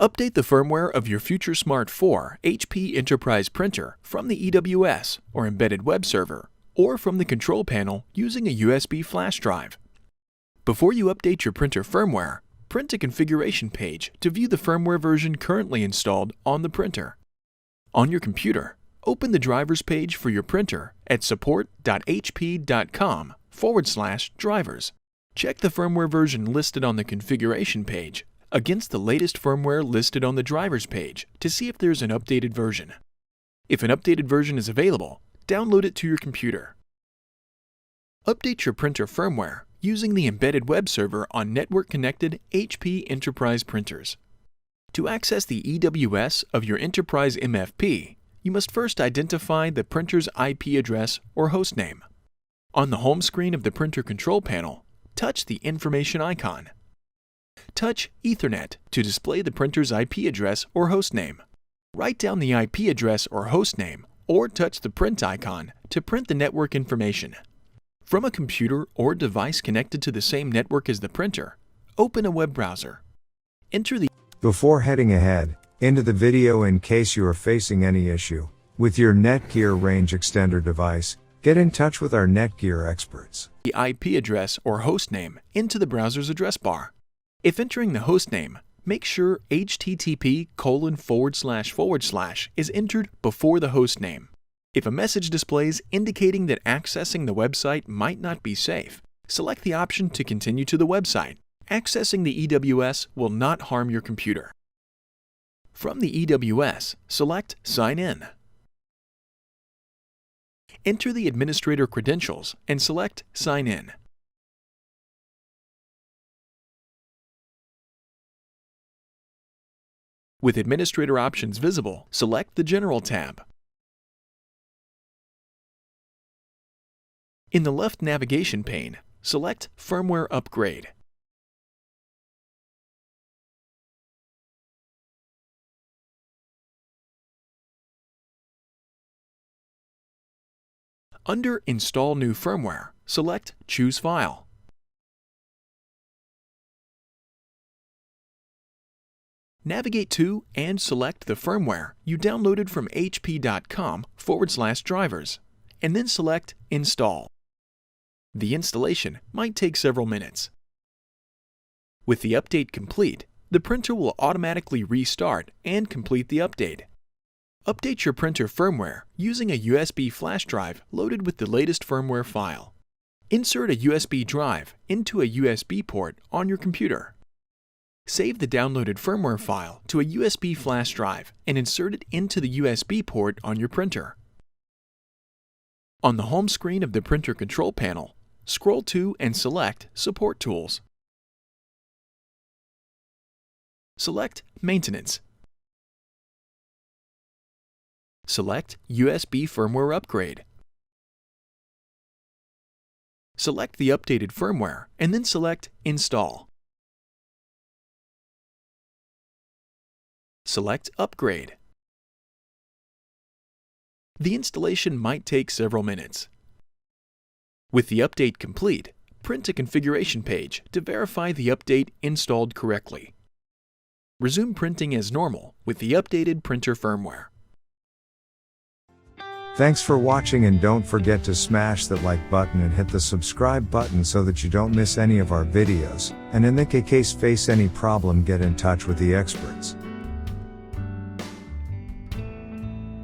Update the firmware of your Future Smart 4 HP Enterprise printer from the EWS or embedded web server, or from the control panel using a USB flash drive. Before you update your printer firmware, print a configuration page to view the firmware version currently installed on the printer. On your computer, open the drivers page for your printer at support.hp.com/drivers. Check the firmware version listed on the configuration page against the latest firmware listed on the drivers page to see if there's an updated version. If an updated version is available, download it to your computer. Update your printer firmware using the embedded web server on network-connected HP Enterprise printers. To access the EWS of your Enterprise MFP, you must first identify the printer's IP address or hostname. On the home screen of the printer control panel, touch the information icon. Touch Ethernet to display the printer's IP address or hostname. Write down the IP address or hostname, or touch the print icon to print the network information. From a computer or device connected to the same network as the printer, open a web browser. Before heading ahead into the video, in case you are facing any issue with your Netgear range extender device, get in touch with our Netgear experts. The IP address or hostname into the browser's address bar. If entering the hostname, make sure http:// is entered before the hostname. If a message displays indicating that accessing the website might not be safe, select the option to continue to the website. Accessing the EWS will not harm your computer. From the EWS, select Sign In. Enter the administrator credentials and select Sign In. With administrator options visible, select the General tab. In the left navigation pane, select Firmware Upgrade. Under Install New Firmware, select Choose File. Navigate to and select the firmware you downloaded from hp.com/drivers, and then select Install. The installation might take several minutes. With the update complete, the printer will automatically restart and complete the update. Update your printer firmware using a USB flash drive loaded with the latest firmware file. Insert a USB drive into a USB port on your computer. Save the downloaded firmware file to a USB flash drive and insert it into the USB port on your printer. On the home screen of the printer control panel, scroll to and select Support Tools. Select Maintenance. Select USB Firmware Upgrade. Select the updated firmware and then select Install. Select Upgrade. The installation might take several minutes. With the update complete, print a configuration page to verify the update installed correctly. Resume printing as normal with the updated printer firmware. Thanks for watching, and don't forget to smash that like button and hit the subscribe button so that you don't miss any of our videos, and in the case face any problem, get in touch with the experts.